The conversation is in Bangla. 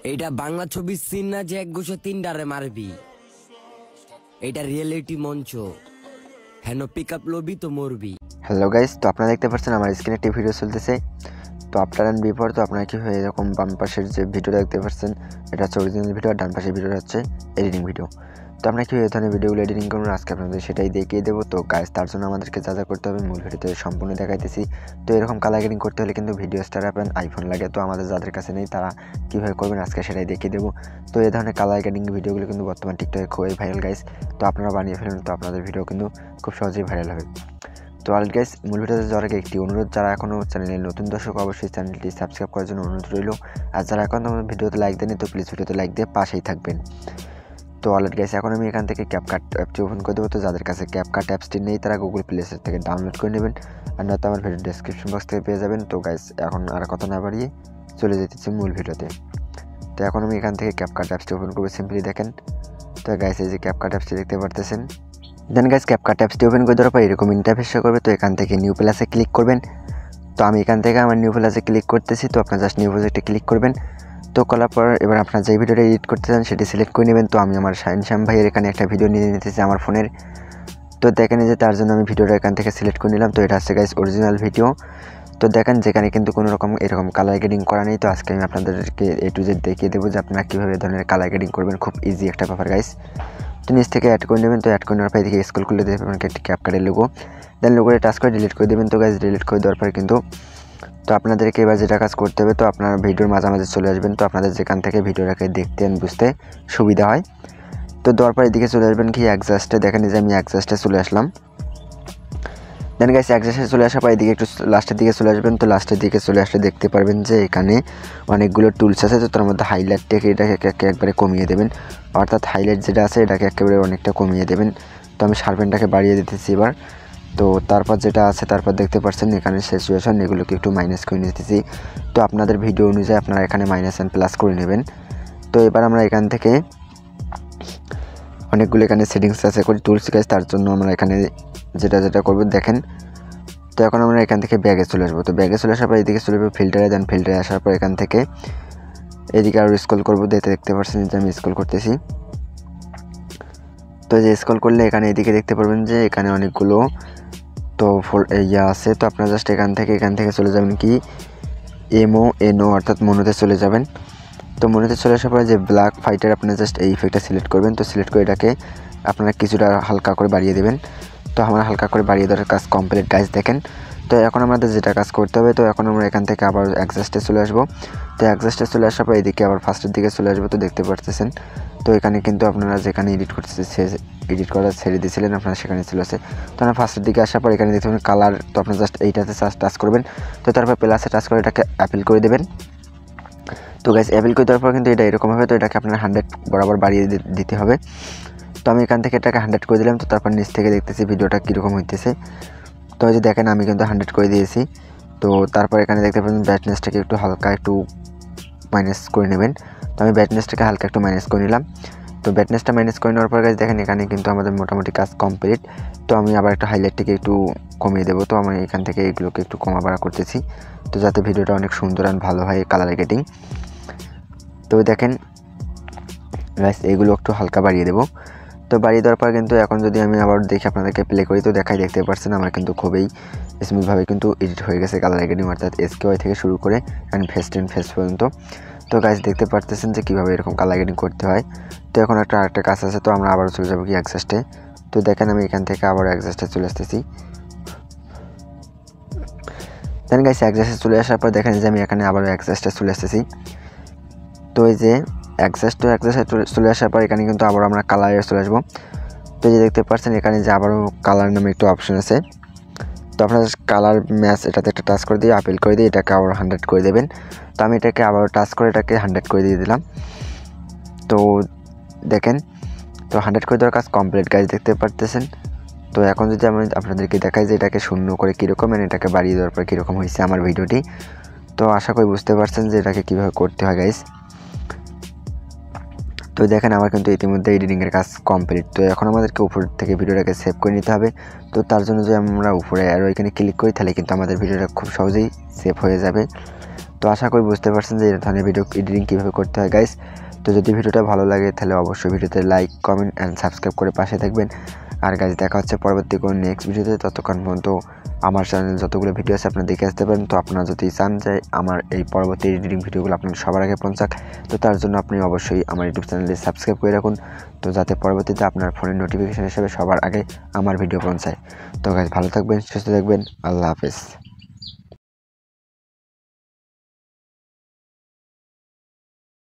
এইটা বাংলা ছবির সিন না যে এক গোছো তিনটারে মারবি। এটা রিয়েলিটি মঞ্চ, হেন পিক আপ লবি তো মরবি। হ্যালো গাইস, তো আপনারা দেখতে পাচ্ছেন আমার স্ক্রিনে একটি ভিডিও চলতেছে। তো আফটার অ্যান্ড বিফোর, তো আপনারা কীভাবে এরকম বাম পাশের যে ভিডিওটা দেখতে পাচ্ছেন এটা হচ্ছে অরিজিনাল ভিডিও, আর ডান পাশের ভিডিওটা হচ্ছে এডিটিং ভিডিও। তো আপনারা কীভাবে এই ধরনের ভিডিওগুলো এডিটিং করবেন আজকে আপনাদের সেটাই দেখিয়ে দেবো। তো গাইস, তার জন্য আমাদেরকে যা যা করতে হবে মূল ভিডিওতে সম্পূর্ণ দেখাইতেছি। তো এরকম কালার গ্রেডিং করতে হলে কিন্তু video star app and iPhone লাগে। তো আমাদের যাদের কাছে নেই তারা কীভাবে করবেন আজকে সেটাই দেখিয়ে দেবো। তো এই ধরনের কালার গ্রেডিং ভিডিওগুলো কিন্তু বর্তমান টিকটকে খুবই ভাইরাল গাইস। তো আপনারা বানিয়ে ফেলুন, তো আপনাদের ভিডিও কিন্তু খুব সহজেই ভাইরাল হবে। তো অলরেডি গাইস, মূল ভিডিওতে যাওয়ার আগে একটি অনুরোধ, যারা এখনও চ্যানেলের নতুন দর্শক অবশ্যই চ্যানেলটি সাবস্ক্রাইব করার জন্য অনুরোধ রইল। আর যারা এখন আমাদের ভিডিওতে লাইক দেননি তো প্লিজ ভিডিওতে লাইক দিয়ে পাশেই থাকবেন। তো অলরেডি গাইস, এখন আমি এখান থেকে ক্যাপকাট অ্যাপটি ওপেন করে দেবো। তো যাদের কাছে ক্যাপকাট অ্যাপসটি নেই তারা গুগল প্লে স্টোর থেকে ডাউনলোড করে নেবেন, আর নয়তো আমার ভিডিও ডেসক্রিপশন বক্স থেকে পেয়ে যাবেন। তো গাইস, এখন আর কথা না বাড়িয়ে চলে যেতেছি মূল ভিডিওতে। তো এখন আমি এখান থেকে ক্যাপকাট অ্যাপসটি ওপেন করবো, সিম্পলি দেখেন। তো গাইস, এই যে ক্যাপকাট অ্যাপসটি দেখতে পারতেছেন। দেন গাইস, ক্যাপকাট অ্যাপসটি ওপেন করে দেওয়ার পর এরকম ইন্টারফেস শো করবে। তো এখান থেকে নিউ প্লাসে ক্লিক করবেন। তো আমি এখান থেকে আমার নিউ প্লাসে ক্লিক করতেছি। তো আপনার জাস্ট নিউ প্রজেক্টে ক্লিক করবেন। তো করার পর এবার আপনার যে ভিডিওটা এডিট করতে চান সেটি সিলেক্ট করে নেবেন। তো আমি আমার শ্যাম ভাইয়ের এখানে একটা ভিডিও নিয়ে নিতেছি আমার ফোনের। তো দেখেন যে তার জন্য আমি ভিডিওটা এখান থেকে সিলেক্ট করে নিলাম। তো এটা হচ্ছে গাইস অরিজিনাল ভিডিও। তো দেখেন যেখানে কিন্তু কোনো রকম এরকম কালার গ্রেডিং করা নেই। তো আজকে আমি আপনাদেরকে এ টু জেড দেখিয়ে দেবো যে আপনারা কীভাবে ধরনের কালার গ্রেডিং করবেন। খুব ইজি একটা ব্যাপার গাইস। তো নিচ থেকে অ্যাড করে নেবেন। তো অ্যাড করে নেওয়ার পর এদিকে স্ক্রল করলে দেখবেন একটি ক্যাপকাটের লোগো। দেন লোগোটা টাচ করে ডিলিট করে দেবেন। তো গাইস, ডিলিট করে দেওয়ার পরে কিন্তু তো আপনাদেরকে এবার যেটা কাজ করতে হবে, তো আপনার ভিডিওর মাঝামাঝি চলে আসবেন। তো আপনাদের যেখান থেকে ভিডিওটাকে দেখতে বুঝতে সুবিধা হয়। তো দেওয়ার পর এদিকে চলে আসবেন কি অ্যাডজাস্টে। দেখেন যে আমি অ্যাডজাস্টে চলে আসলাম। দেন গাইস, অ্যাডজাস্টে চলে আসার পর এদিকে একটু লাস্টের দিকে চলে আসবেন। তো লাস্টের দিকে চলে আসলে দেখতে পারবেন যে এখানে অনেকগুলো টুলস আছে। তো তার মধ্যে হাইলাইটটাকে এটাকে একবারে কমিয়ে দেবেন, অর্থাৎ হাইলাইট যেটা আছে এটাকে একেবারে অনেকটা কমিয়ে দেবেন। তো আমি শার্পেনটাকে বাড়িয়ে দিতেছি এবার। তো তারপর যেটা আছে তারপর দেখতে পাচ্ছেন এখানে সিচুয়েশন, এগুলোকে একটু মাইনাস করে নিতেছি। তো আপনাদের ভিডিও অনুযায়ী আপনারা এখানে মাইনাস অ্যান্ড প্লাস করে নেবেন। তো এবার আমরা এখান থেকে অনেকগুলো এখানে সেটিংস আছে করি টুলস গাইস, তার জন্য আমরা এখানে যেটা করবো দেখেন। তো এখন আমরা এখান থেকে ব্যাগে চলে আসবো। তো ব্যাগে চলে আসার পর এদিকে চলে যাবো ফিল্টারে। দেন ফিল্টারে আসার পর এখান থেকে এদিকে আরও স্ক্রল করবো। দেখতে পাচ্ছেন যে আমি স্ক্রল করতেছি। তো যে স্ক্রল করলে এখানে এদিকে দেখতে পারবেন যে এখানে অনেকগুলো তো ইয়া আছে। তো আপনারা জাস্ট এখান থেকে চলে যাবেন কি MONO, অর্থাৎ মনোতে চলে যাবেন। তো মনোতে চলে আসার পরে যে ব্ল্যাক ফাইটার আপনারা জাস্ট এই ইফেক্টটা সিলেক্ট করবেন। তো সিলেক্ট করে এটাকে আপনারা কিছুটা হালকা করে বাড়িয়ে দেবেন। তো আমরা হালকা করে বাড়িয়ে দেওয়ার কাজ কমপ্লিট গাইস দেখেন। তো এখন আমাদের যেটা কাজ করতে হবে, তো এখন আমরা এখান থেকে আবার অ্যাডজাস্টে চলে আসবো। তো অ্যাডজাস্টে চলে আসার পর এদিকে আবার ফার্স্টের দিকে চলে আসবো। তো দেখতে পাচ্ছেন তো এখানে কিন্তু আপনারা যেখানে এডিট করা ছেড়ে দিয়েছিলেন আপনারা সেখানে চলে আসে। তো আমরা ফার্স্টের দিকে আসার পর এখানে দেখতে পাবেন কালার। তো আপনারা জাস্ট এইটাতে টাচ করবেন। তো তারপর প্লাসে টাচ করে এটাকে অ্যাপেল করে দেবেন। তো গাইস, অ্যাপেল করে দেওয়ার পর কিন্তু এটা এরকম হবে। তো এটাকে আপনার 100 বরাবর বাড়িয়ে দিতে হবে। তো আমি এখান থেকে এটাকে 100 করে দিলাম। তো তারপর নিচ থেকে দেখতেছি ভিডিওটা কীরকম হইতেছে। তো এই যে দেখেন আমি কিন্তু 100 করে দিয়েছি। তো তারপর এখানে দেখতে পাবেন ব্রাইটনেসটাকে একটু হালকা একটু মাইনাস করে নেবেন। তো আমি ব্রাইটনেসটাকে হালকা একটু মাইনাস করে নিলাম। তো ব্রাইটনেসটা মাইনাস করে নেওয়ার পর গাইস দেখেন এখানে কিন্তু আমাদের মোটামুটি কাজ কমপ্লিট। তো আমি আবার একটু হাইলাইটটাকে একটু কমিয়ে দেবো। তো আমি এখান থেকে এগুলোকে একটু কমা বাড়া করতেছি, তো যাতে ভিডিওটা অনেক সুন্দর আর ভালো হয় কালার গ্রেডিং। তো দেখেন গাইস, এগুলো একটু হালকা বাড়িয়ে দেবো। তো বাড়িয়ে দেওয়ার পর কিন্তু এখন যদি আমি আবার দেখি আপনাদেরকে প্লে করি, তো দেখতে পাচ্ছেন আমার কিন্তু খুবই স্মুথভাবে কিন্তু এডিট হয়ে গেছে কালার গ্রেডিং, অর্থাৎ SKY থেকে শুরু করে অ্যান্ড ফেস পর্যন্ত। তো গাইস দেখতে পারতেছেন যে কীভাবে এরকম কালার গ্রেডিং করতে হয়। তো এখন আরেকটা কাজ আছে। তো আমরা আবার চলে যাবো কি অ্যাডজাস্টে। তো দেখেন আমি এখান থেকে আবার অ্যাডজাস্টে চলে আসতেছি। দেন গাইস, অ্যাডজাস্টে চলে আসার পর দেখেন যে আমি এখানে আবার অ্যাডজাস্টে চলে আসতেছি। তো এই যে অ্যাডজাস্টে চলে আসার পর এখানে কিন্তু আবার আমরা কালারে চলে আসবো। তো এই যে দেখতে পাচ্ছেন এখানে যে আবারও কালার নামে একটু অপশন আছে। তো আপনারা কালার ম্যাচ এটাতে একটা টাচ করে দিয়ে আপেল করে দিয়ে এটাকে আবার 100 করে দেবেন। তো আমি এটাকে আবার টাচ করে এটাকে 100 করে দিয়ে দিলাম। তো দেখেন, তো 100 করে দেওয়ার কাজ কমপ্লিট গাইজ দেখতে পারতেছেন। তো এখন যদি আমি আপনাদেরকে দেখাই যে এটাকে 0 করে কীরকম এবং এটাকে বাড়িয়ে দেওয়ার পর কীরকম হয়েছে আমার ভিডিওটি, তো আশা করি বুঝতে পারছেন যে এটাকে কীভাবে করতে হয় গাইজ। তো দেখেন আমার কিন্তু ইতিমধ্যে এডিটিংয়ের কাজ কমপ্লিট। তো এখন আমাদেরকে উপর থেকে ভিডিওটাকে সেভ করে নিতে হবে। তো তার জন্য যদি আমরা উপরে আরও এখানে ক্লিক করি তাহলে কিন্তু আমাদের ভিডিওটা খুব সহজেই সেভ হয়ে যাবে। তো আশা করি বুঝতে পারছেন যে এই ধরনের ভিডিও এডিটিং কীভাবে করতে হয় গাইস। তো যদি ভিডিওটা ভালো লাগে তাহলে অবশ্যই ভিডিওতে লাইক, কমেন্ট অ্যান্ড সাবস্ক্রাইব করে পাশে থাকবেন। আর গাইস দেখা হচ্ছে পরবর্তী কোনো নেক্সট ভিডিওতে। ততক্ষণ পর্যন্ত আমার চ্যানেলে যতগুলো ভিডিও আছে আপনারা দেখে আসতে পারেন। তো আপনারা যদি চান যে আমার এই পরবর্তী এডিটিং ভিডিওগুলো আপনার সবার আগে পৌঁছাক, তো তার জন্য আপনি অবশ্যই আমার ইউটিউব চ্যানেলে সাবস্ক্রাইব করে রাখুন, তো যাতে পরবর্তীতে আপনার ফোনের নোটিফিকেশন হিসেবে সবার আগে আমার ভিডিও পৌঁছায়। তো গাইস ভালো থাকবেন, সুস্থ থাকবেন, আল্লাহ হাফেজ।